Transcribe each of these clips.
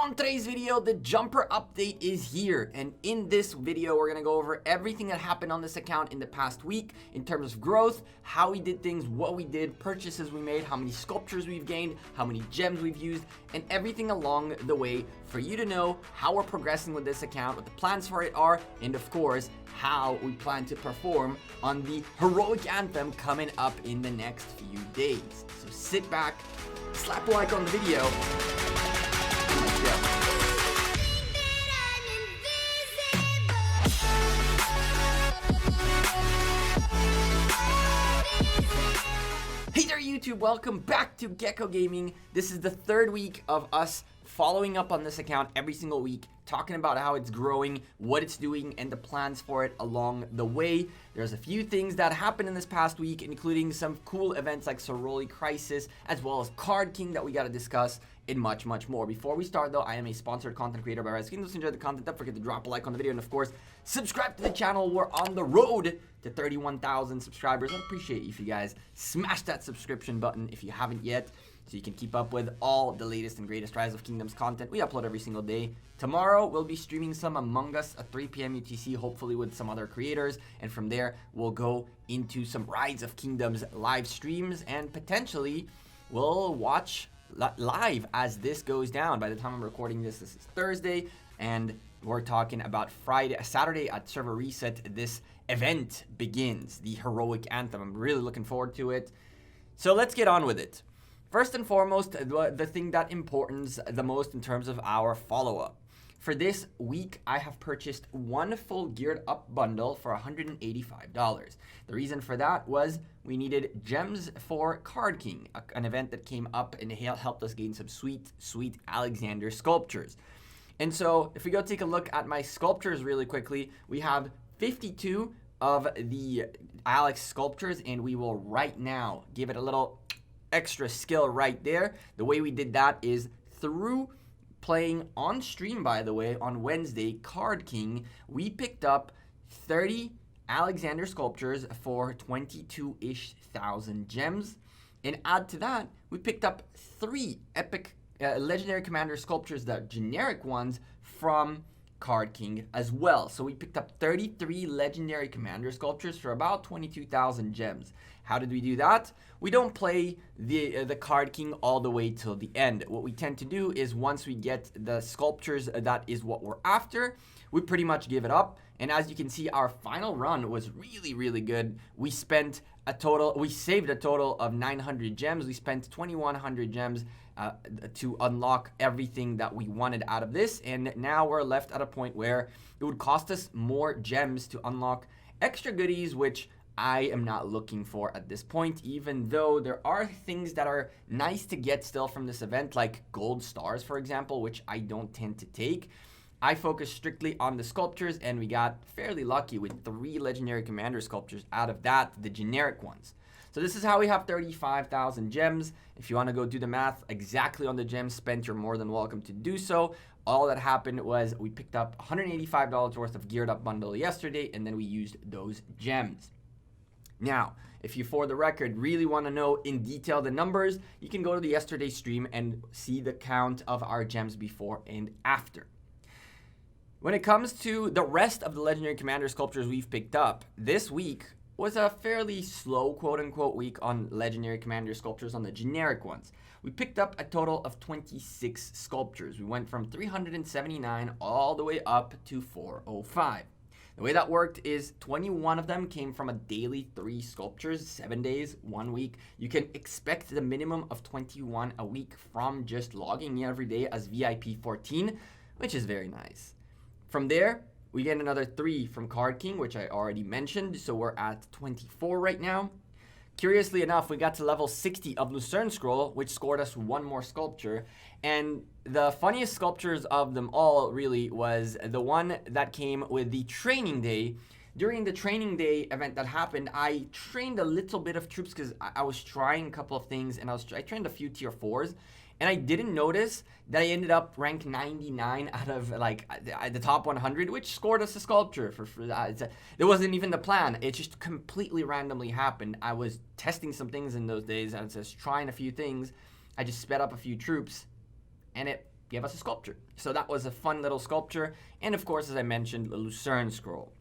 on today's video, the jumper update is here, and in this video we're gonna go over everything that happened on this account in the past week in terms of growth, how we did things, what we did, purchases we made, how many sculptures we've gained, how many gems we've used, and everything along the way for you to know how we're progressing with this account, what the plans for it are, and of course how we plan to perform on the heroic anthem coming up in the next few days. So sit back, slap a like on the video. Let's go. Hey there YouTube, welcome back to Gekko Gaming. This is the third week of us following up on this account every single week, talking about how it's growing, what it's doing, and the plans for it along the way. There's a few things that happened in this past week, including some cool events like Soroli Crisis, as well as Card King that we got to discuss, and much more. Before we start though, I am a sponsored content creator by Marisa. If you enjoy the content, don't forget to drop a like on the video, and of course, subscribe to the channel. We're on the road to 31,000 subscribers. I'd appreciate if you guys smash that subscription button if you haven't yet, so you can keep up with all the latest and greatest Rise of Kingdoms content. We upload every single day. Tomorrow, we'll be streaming some Among Us at 3 p.m. UTC, hopefully with some other creators. And from there, we'll go into some Rise of Kingdoms live streams, and potentially we'll watch live as this goes down. By the time I'm recording this is Thursday, and we're talking about Saturday at server reset. This event begins, the heroic anthem. I'm really looking forward to it. So let's get on with it. First and foremost, the thing that importance the most in terms of our follow-up. For this week, I have purchased one full geared up bundle for $185. The reason for that was we needed gems for Card King, an event that came up and helped us gain some sweet Alexander sculptures. And so if we go take a look at my sculptures really quickly, we have 52 of the Alex sculptures, and we will right now give it a little extra skill right there. The way we did that is through playing on stream, by the way, on Wednesday, Card King. We picked up 30 Alexander sculptures for 22-ish thousand gems, and add to that, we picked up 3 epic legendary commander sculptures, the generic ones from Card King as well. So we picked up 33 legendary commander sculptures for about 22,000 gems. How did we do that? We don't play the Card King all the way till the end. What we tend to do is once we get the sculptures that is what we're after, we pretty much give it up. And as you can see, our final run was really good. We saved a total of 900 gems. We spent 2,100 gems to unlock everything that we wanted out of this, and now we're left at a point where it would cost us more gems to unlock extra goodies, which I am not looking for at this point, even though there are things that are nice to get still from this event, like gold stars, for example, which I don't tend to take. I focus strictly on the sculptures, and we got fairly lucky with 3 legendary commander sculptures out of that, the generic ones. So this is how we have 35,000 gems. If you want to go do the math exactly on the gems spent, you're more than welcome to do so. All that happened was we picked up $185 worth of geared up bundle yesterday, and then we used those gems. Now, if you, for the record, really want to know in detail the numbers, you can go to the yesterday stream and see the count of our gems before and after. When it comes to the rest of the legendary commander sculptures we've picked up, this week was a fairly slow quote-unquote week on legendary commander sculptures on the generic ones. We picked up a total of 26 sculptures. We went from 379 all the way up to 405. The way that worked is 21 of them came from a daily 3 sculptures, 7 days, 1 week. You can expect the minimum of 21 a week from just logging in every day as VIP 14, which is very nice. From there, we get another 3 from Card King, which I already mentioned, so we're at 24 right now. Curiously enough, we got to level 60 of Lucerne Scroll, which scored us 1 more sculpture. And the funniest sculptures of them all really was the one that came with the training day. During the training day event that happened, I trained a little bit of troops because I was trying a couple of things, and I trained a few tier 4s. And I didn't notice that I ended up ranked 99 out of like the top 100, which scored us a sculpture for that. There wasn't even the plan. It just completely randomly happened. I was testing some things in those days. I was just trying a few things. I just sped up a few troops, and it gave us a sculpture. So that was a fun little sculpture. And of course, as I mentioned, the Lucerne Scroll.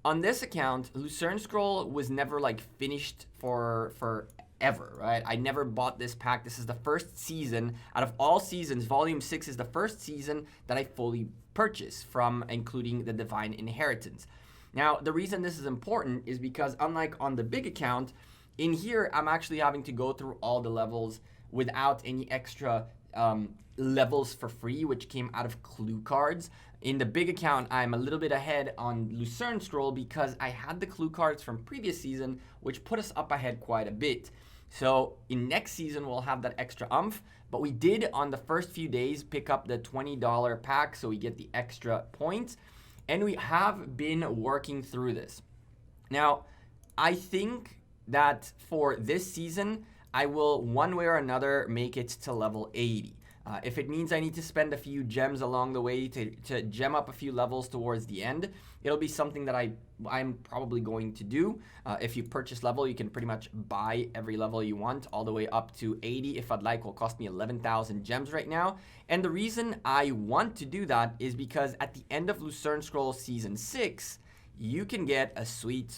On this account, Lucerne Scroll was never like finished for ever, right? I never bought this pack. This is the first season out of all seasons. Volume 6 is the first season that I fully purchased from, including the Divine Inheritance. Now, the reason this is important is because unlike on the big account, in here, I'm actually having to go through all the levels without any extra levels for free, which came out of clue cards. In the big account, I'm a little bit ahead on Lucerne Scroll because I had the clue cards from previous season, which put us up ahead quite a bit. So in next season, we'll have that extra umph, but we did on the first few days pick up the $20 pack, so we get the extra points, and we have been working through this. Now, I think that for this season, I will one way or another make it to level 80. If it means I need to spend a few gems along the way to gem up a few levels towards the end, it'll be something that I'm probably going to do. If you purchase level, you can pretty much buy every level you want, all the way up to 80 if I'd like. Will cost me 11,000 gems right now. And the reason I want to do that is because at the end of Lucerne Scroll Season 6, you can get a sweet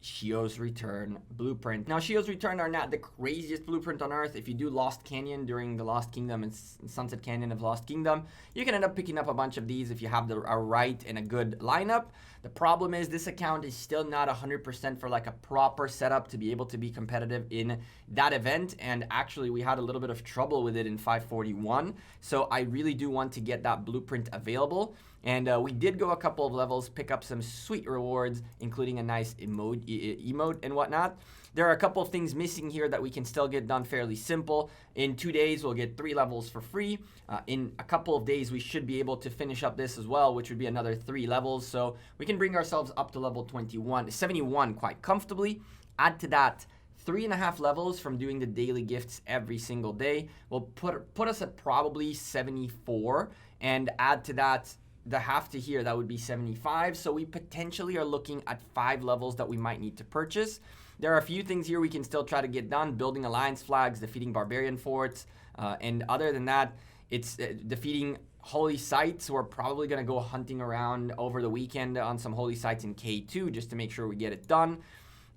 Shio's Return blueprint. Now, Shio's Return are not the craziest blueprint on Earth. If you do Lost Canyon during the Lost Kingdom and Sunset Canyon of Lost Kingdom, you can end up picking up a bunch of these if you have a right and a good lineup. The problem is this account is still not 100% for like a proper setup to be able to be competitive in that event. And actually, we had a little bit of trouble with it in 541. So I really do want to get that blueprint available. And we did go a couple of levels, pick up some sweet rewards, including a nice emote and whatnot. There are a couple of things missing here that we can still get done fairly simple. In 2 days, we'll get 3 levels for free. In a couple of days, we should be able to finish up this as well, which would be another 3 levels. So we can bring ourselves up to level 71 quite comfortably. Add to that 3.5 levels from doing the daily gifts every single day will put us at probably 74, and add to that the half to here, that would be 75. So we potentially are looking at 5 levels that we might need to purchase. There are a few things here we can still try to get done: building alliance flags, defeating barbarian forts, and other than that, it's defeating holy sites. We're probably going to go hunting around over the weekend on some holy sites in K2 just to make sure we get it done.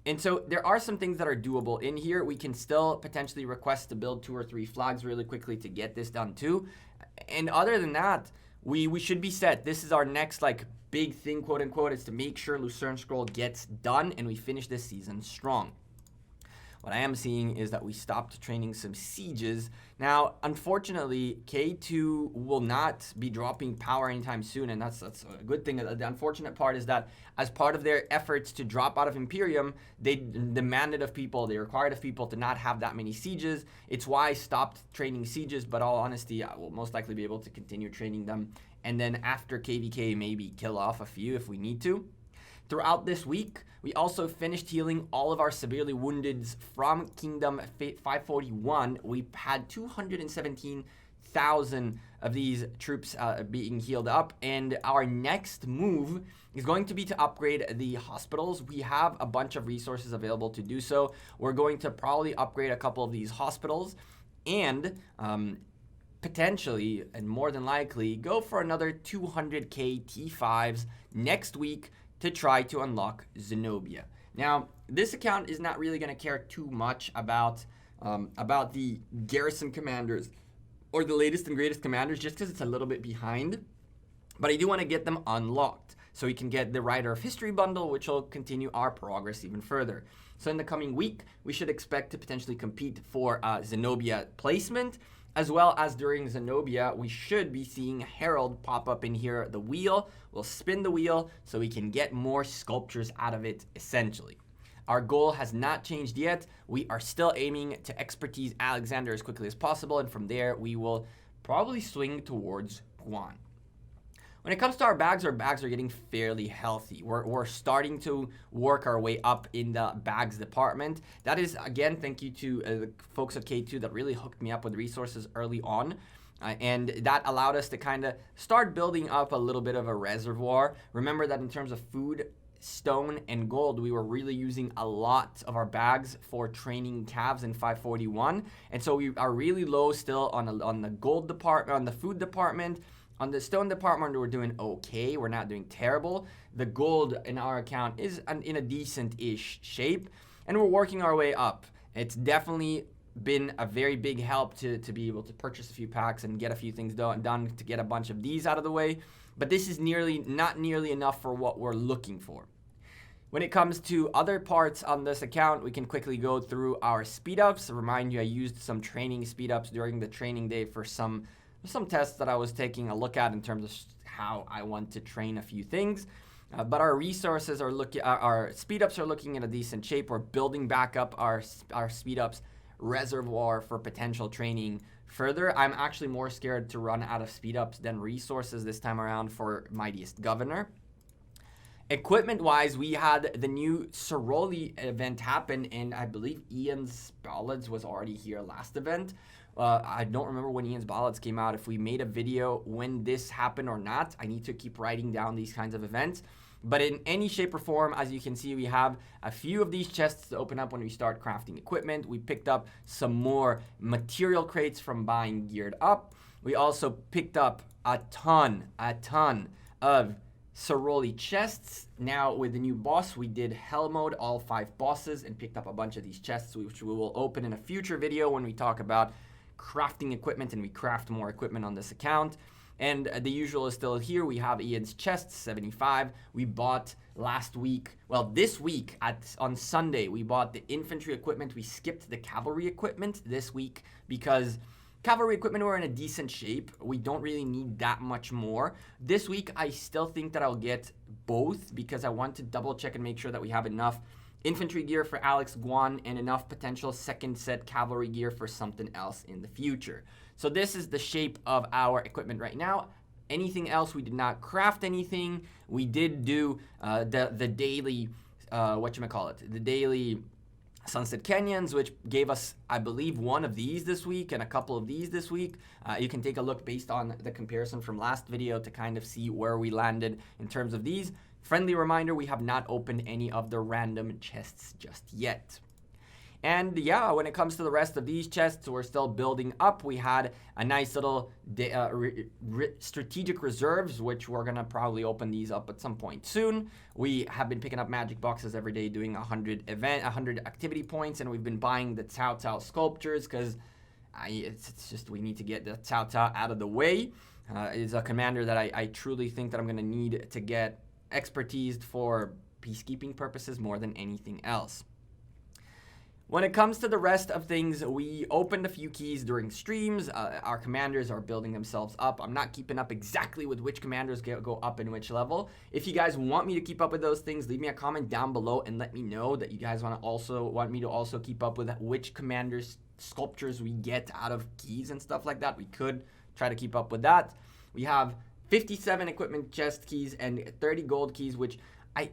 And so there are some things that are doable in here. We can still potentially request to build 2 or 3 flags really quickly to get this done too. And other than that, we should be set. This is our next like big thing, quote unquote, is to make sure Lucerne Scroll gets done and we finish this season strong. What I am seeing is that we stopped training some sieges. Now, unfortunately, K2 will not be dropping power anytime soon, and that's a good thing. The unfortunate part is that as part of their efforts to drop out of Imperium, they demanded of people, they required of people to not have that many sieges. It's why I stopped training sieges, but all honesty, I will most likely be able to continue training them. And then after KVK, maybe kill off a few if we need to. Throughout this week, we also finished healing all of our severely woundeds from Kingdom 541. We had 217,000 of these troops being healed up, and our next move is going to be to upgrade the hospitals. We have a bunch of resources available to do so. We're going to probably upgrade a couple of these hospitals, and potentially, and more than likely, go for another 200k T5s next week to try to unlock Zenobia. Now, this account is not really going to care too much about the garrison commanders or the latest and greatest commanders, just because it's a little bit behind. But I do want to get them unlocked so we can get the Writer of History bundle, which will continue our progress even further. So in the coming week, we should expect to potentially compete for Zenobia placement, as well as during Zenobia, we should be seeing Herald pop up in here. The wheel, we'll spin the wheel so we can get more sculptures out of it, essentially. Our goal has not changed yet. We are still aiming to expertise Alexander as quickly as possible, and from there, we will probably swing towards Guan. When it comes to our bags are getting fairly healthy. We're starting to work our way up in the bags department. That is, again, thank you to the folks at K2 that really hooked me up with resources early on. And that allowed us to kind of start building up a little bit of a reservoir. Remember that in terms of food, stone and gold, we were really using a lot of our bags for training calves in 541, and so we are really low still on the gold department, on the food department. On the stone department, we're doing okay. We're not doing terrible. The gold in our account is in a decent-ish shape, and we're working our way up. It's definitely been a very big help to be able to purchase a few packs and get a few things done to get a bunch of these out of the way. But this is not nearly enough for what we're looking for. When it comes to other parts on this account, we can quickly go through our speed ups. Remind you, I used some training speed ups during the training day for some tests that I was taking a look at in terms of how I want to train a few things. But our resources are our speed ups are looking in a decent shape. We're building back up our speed ups reservoir for potential training further. I'm actually more scared to run out of speed ups than resources this time around for Mightiest Governor. Equipment wise, we had the new Soroli event happen, and I believe Ian's Ballads was already here last event. I don't remember when Ian's Ballads came out, if we made a video when this happened or not. I need to keep writing down these kinds of events. But in any shape or form, as you can see, we have a few of these chests to open up when we start crafting equipment. We picked up some more material crates from buying geared up. We also picked up a ton of Soroli chests. Now with the new boss, we did hell mode all 5 bosses and picked up a bunch of these chests, which we will open in a future video when we talk about crafting equipment and we craft more equipment on this account. And the usual is still here. We have Ian's chests, 75. We bought last week, well, this week on Sunday, we bought the infantry equipment. We skipped the cavalry equipment this week because cavalry equipment were in a decent shape. We don't really need that much more. This week, I still think that I'll get both because I want to double check and make sure that we have enough infantry gear for Alex Guan and enough potential second set cavalry gear for something else in the future. So this is the shape of our equipment right now. Anything else, we did not craft anything. We did do the daily, the daily Sunset Canyons, which gave us, I believe, one of these this week and a couple of these this week. You can take a look based on the comparison from last video to kind of see where we landed in terms of these. Friendly reminder, we have not opened any of the random chests just yet. And yeah, when it comes to the rest of these chests, we're still building up. We had a nice little strategic reserves, which we're going to probably open these up at some point soon. We have been picking up magic boxes every day, doing 100 activity points, and we've been buying the Cao Cao sculptures because it's just we need to get the Cao Cao out of the way. It's a commander that I truly think that I'm going to need to get expertise for peacekeeping purposes more than anything else. When it comes to the rest of things, we opened a few keys during streams. Our commanders are building themselves up. I'm not keeping up exactly with which commanders go up in which level. If you guys want me to keep up with those things, leave me a comment down below and let me know that you guys want me to also keep up with which commanders sculptures we get out of keys and stuff like that. We could try to keep up with that. We have 57 equipment chest keys and 30 gold keys, which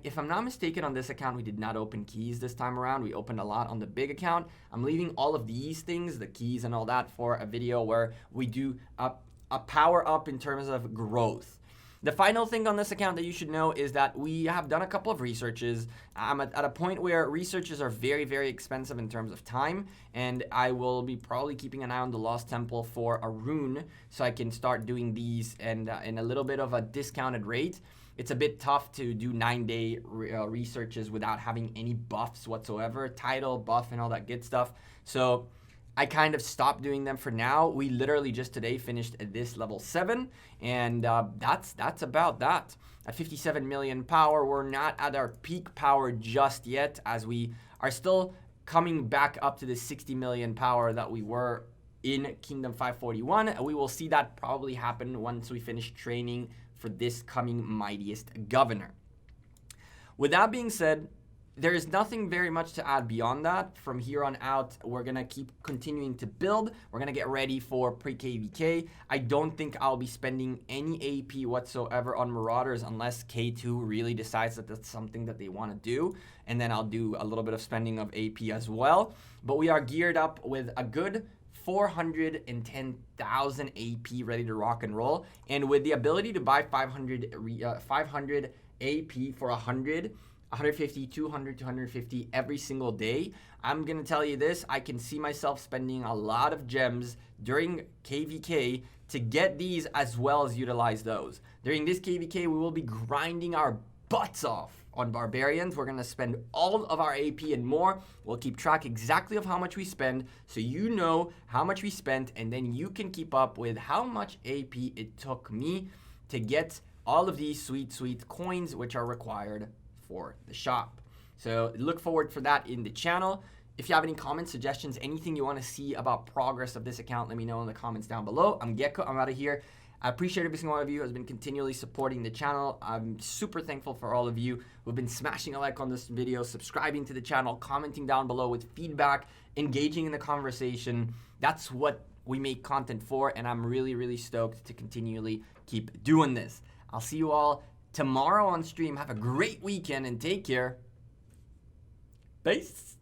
if I'm not mistaken, on this account, we did not open keys this time around. We opened a lot on the big account. I'm leaving all of these things, the keys and all that, for a video where we do a power up in terms of growth. The final thing on this account that you should know is that we have done a couple of researches. I'm at a point where researches are very, very expensive in terms of time, and I will be probably keeping an eye on the Lost Temple for a rune so I can start doing these and in a little bit of a discounted rate. It's a bit tough to do 9-day researches without having any buffs whatsoever, title, buff, and all that good stuff. So I kind of stopped doing them for now. We literally just today finished this level 7, and that's about that. At 57 million power, we're not at our peak power just yet, as we are still coming back up to the 60 million power that we were in Kingdom 541. We will see that probably happen once we finish training for this coming Mightiest Governor. With that being said, there is nothing very much to add beyond that. From here on out, we're going to keep continuing to build. We're going to get ready for pre-KVK. I don't think I'll be spending any AP whatsoever on Marauders unless K2 really decides that that's something that they want to do. And then I'll do a little bit of spending of AP as well. But we are geared up with a good 410,000 AP ready to rock and roll, and with the ability to buy 500 AP for 100, 150, 200, 250 every single day. I'm gonna tell you this, I can see myself spending a lot of gems during KVK to get these as well as utilize those. During this KVK, we will be grinding our butts off on barbarians. We're gonna spend all of our AP and more. We'll keep track exactly of how much we spend, so you know how much we spent, and then you can keep up with how much AP it took me to get all of these sweet coins which are required for the shop. So look forward for that in the channel. If you have any comments, suggestions, anything you want to see about progress of this account, let me know in the comments down below. I'm Gekko, I'm out of here. I appreciate every single one of you who has been continually supporting the channel. I'm super thankful for all of you who have been smashing a like on this video, subscribing to the channel, commenting down below with feedback, engaging in the conversation. That's what we make content for, and I'm really stoked to continually keep doing this. I'll see you all tomorrow on stream. Have a great weekend and take care. Peace.